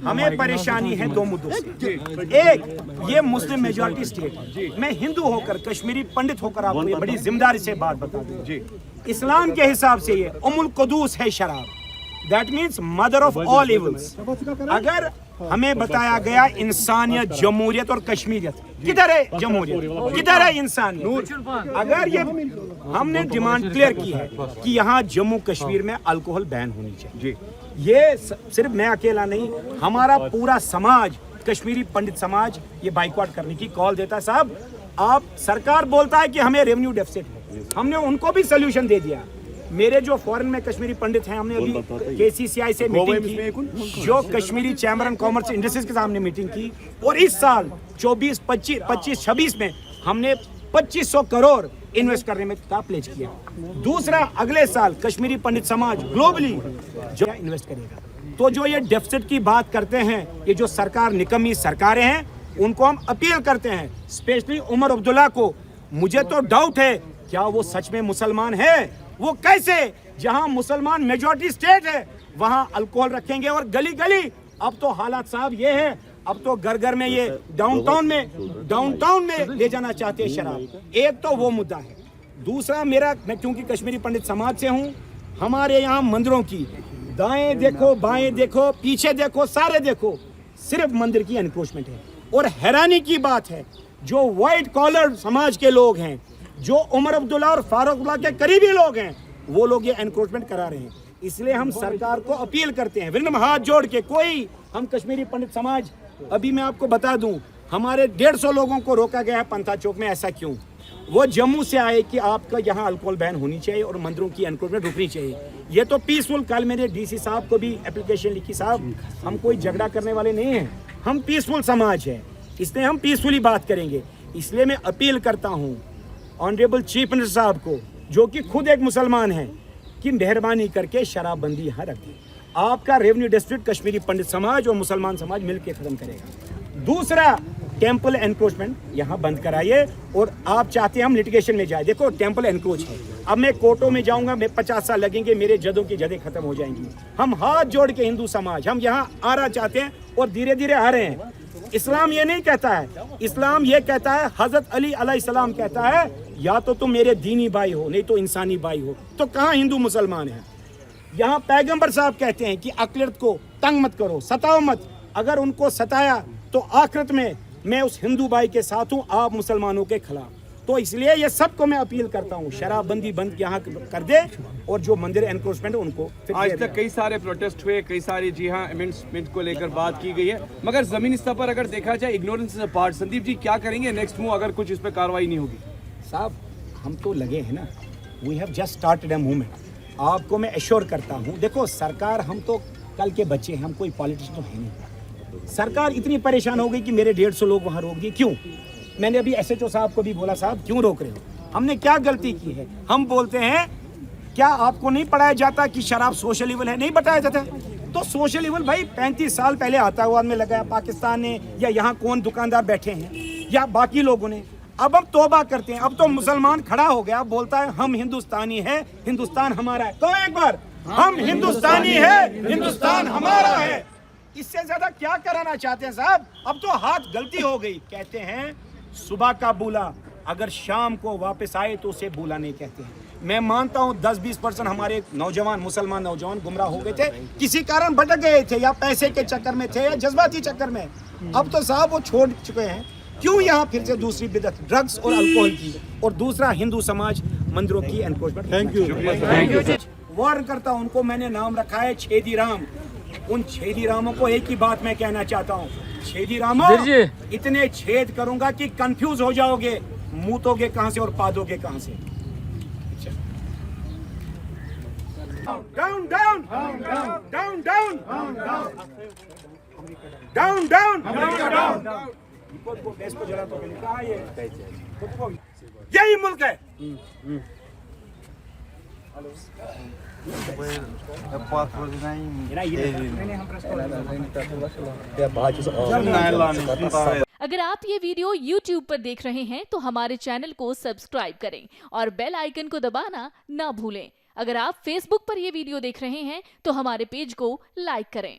हमें परेशानी है दो मुद्दों से। एक, ये मुस्लिम मेजॉरिटी स्टेट है। मैं हिंदू होकर, कश्मीरी पंडित होकर आपको ये बड़ी जिम्मेदारी से बात बता दूं। इस्लाम के हिसाब से ये उम्मुल कुदूस है शराब, that means mother of all evils. अगर हमें बताया गया इंसानियत, जमहूरियत और कश्मीरियत, किधर है जमहूरियत, किधर है इंसानियत? अगर ये हमने डिमांड क्लियर की है कि यहाँ जम्मू कश्मीर में अल्कोहल बैन होनी चाहिए, ये सिर्फ मैं अकेला नहीं, हमारा पूरा समाज, कश्मीरी पंडित समाज ये बाइकआउट करने की कॉल देता है। साहब, आप सरकार बोलता है कि हमें रेवेन्यू डेफिसिट है, हमने उनको भी सोल्यूशन दे दिया। मेरे जो फॉरेन में कश्मीरी पंडित हैं, हमने अभी KCCI से मीटिंग की, जो Kashmiri chamber and commerce industries के सामने मीटिंग की, और इस साल 24, 25, 26 में हमने 2500 करोड़ इन्वेस्ट करने में का प्लेज किया। दूसरा, अगले साल कश्मीरी पंडित समाज ग्लोबली जो इन्वेस्ट करेगा। तो जो ये डेफिसिट की बात करते हैं, ये जो सरकार निकम्मी सरकारें हैं, उनको हम अपील करते हैं, स्पेशली उमर अब्दुल्ला को। मुझे तो डाउट है क्या वो सच में मुसलमान है? वो कैसे, जहां मुसलमान मेजॉरिटी स्टेट है वहां अल्कोहल रखेंगे? और गली गली अब तो हालात साहब ये है, अब तो घर घर में ये डाउनटाउन में ले जाना चाहते हैं शराब। एक तो वो मुद्दा है। दूसरा, मैं क्योंकि कश्मीरी पंडित समाज से हूँ, हमारे यहाँ मंदिरों की दाएं देखो, बाएं देखो, पीछे देखो, सारे देखो, सिर्फ मंदिर की एनक्रोचमेंट है। और हैरानी की बात है, जो व्हाइट कॉलर समाज के लोग हैं, जो उमर अब्दुल्ला और फारूकउल्लाह के करीबी लोग हैं, वो लोग ये एनक्रोचमेंट करा रहे हैं। इसलिए हम सरकार को अपील करते हैं, विनम्र हाथ जोड़ के, कोई, हम कश्मीरी पंडित समाज, अभी मैं आपको बता दूं, हमारे 150 लोगों को रोका गया है पंथा चौक में। ऐसा क्यों? वो जम्मू से आए कि आपका यहाँ अल्कोहल बैन होनी चाहिए और मंदिरों की एनक्रोचमेंट रुकनी चाहिए। ये तो पीसफुल, कल मेरे DC साहब को भी एप्लीकेशन लिखी, साहब हम कोई झगड़ा करने वाले नहीं हैं, हम पीसफुल समाज है, इसलिए हम पीसफुली बात करेंगे। इसलिए मैं अपील करता हूँ ऑनरेबल चीफ मिनिस्टर साहब को, जो कि खुद एक मुसलमान हैं, कि मेहरबानी करके शराबबंदी यहाँ रख दें। आपका रेवेन्यू डिस्ट्रिक्ट कश्मीरी पंडित समाज और मुसलमान समाज मिलकर खत्म करेगा। दूसरा, टेम्पल एनक्रोचमेंट यहाँ बंद कराइए। और आप चाहते हैं हम लिटिगेशन में जाए, देखो टेम्पल एनक्रोच है, अब मैं कोर्टों में जाऊंगा, मैं 50 साल लगेंगे, मेरे जदों की जदें खत्म हो जाएंगी। हम हाथ जोड़ के हिंदू समाज, हम यहाँ आना चाहते हैं और धीरे धीरे आ रहे हैं। इस्लाम ये नहीं कहता है, इस्लाम ये कहता है, हजरत अली अलैहिस्सलाम कहता है, या तो तुम मेरे दीनी भाई हो, नहीं तो इंसानी भाई हो। तो कहाँ हिंदू मुसलमान है? यहाँ पैगंबर साहब कहते हैं कि अक़लियत को तंग मत करो, सताओ मत। अगर उनको सताया तो आखिरत में मैं उस हिंदू भाई के साथ हूँ, आप मुसलमानों के खिलाफ। तो इसलिए ये सबको मैं अपील करता हूँ, शराबबंदी बंद यहाँ कर दे, और जो मंदिर एनक्रोचमेंट उनको। आज तक कई सारे प्रोटेस्ट हुए, कई सारी, जी हाँ, अमेंडमेंट को लेकर बात की गई है, मगर जमीनी स्तर पर अगर देखा जाए, ignorance is a part. Sandeep ji, क्या करेंगे नेक्स्ट मूव अगर कुछ इस पर कार्रवाई नहीं होगी? साहब, हम तो लगे हैं ना, we have just started a movement. आपको मैं एश्योर करता हूँ, देखो सरकार, हम तो कल के बच्चे हैं, हम कोई पॉलिटिशियन तो है नहीं। सरकार इतनी परेशान हो गई कि मेरे 150 लोग वहाँ रोक दिए। क्यों? मैंने अभी SHO साहब को भी बोला, साहब क्यों रोक रहे हो? हमने क्या गलती की है? हम बोलते हैं, क्या आपको नहीं पढ़ाया जाता कि शराब सोशल इवल है? नहीं बताया जाता। तो सोशल इवल भाई 35 साल पहले आतंकवाद में लगाया पाकिस्तान ने, या यहाँ कौन दुकानदार बैठे हैं, या बाकी लोगों ने। अब हम तौबा करते हैं, अब तो मुसलमान खड़ा हो गया, बोलता है हम हिंदुस्तानी है, हिंदुस्तान हमारा है। तो एक बार, हम हिंदुस्तानी है, हिंदुस्तान हमारा है। इससे ज्यादा क्या कराना चाहते हैं साहब? अब तो हाथ गलती हो गई। कहते हैं सुबह का बूला अगर शाम को वापस आए तो उसे बूला नहीं कहते हैं। मैं मानता हूँ 10-20% हमारे नौजवान, मुसलमान नौजवान गुमराह हो गए थे, किसी कारण भटक गए थे, या पैसे के चक्कर में थे, या जज्बाती चक्कर में। अब तो साहब वो छोड़ चुके हैं। क्यों यहाँ फिर से दूसरी बिदअत, ड्रग्स और अल्कोहल की, और दूसरा हिंदू समाज मंदिरों की एनक्रोचमेंट। Thank you. वार्न करता हूँ उनको, मैंने नाम रखा है छेदी राम। उन छेदी रामों को एक ही बात मैं कहना चाहता हूँ, छेदी रामों, इतने छेद करूंगा कि कंफ्यूज हो जाओगे, मुंतोगे कहां से और पादोगे कहां से। Down down down down down down. यही मुल्क है। अगर आप ये वीडियो YouTube पर देख रहे हैं तो हमारे चैनल को सब्सक्राइब करें और बेल आइकन को दबाना ना भूलें। अगर आप Facebook पर ये वीडियो देख रहे हैं तो हमारे पेज को लाइक करें।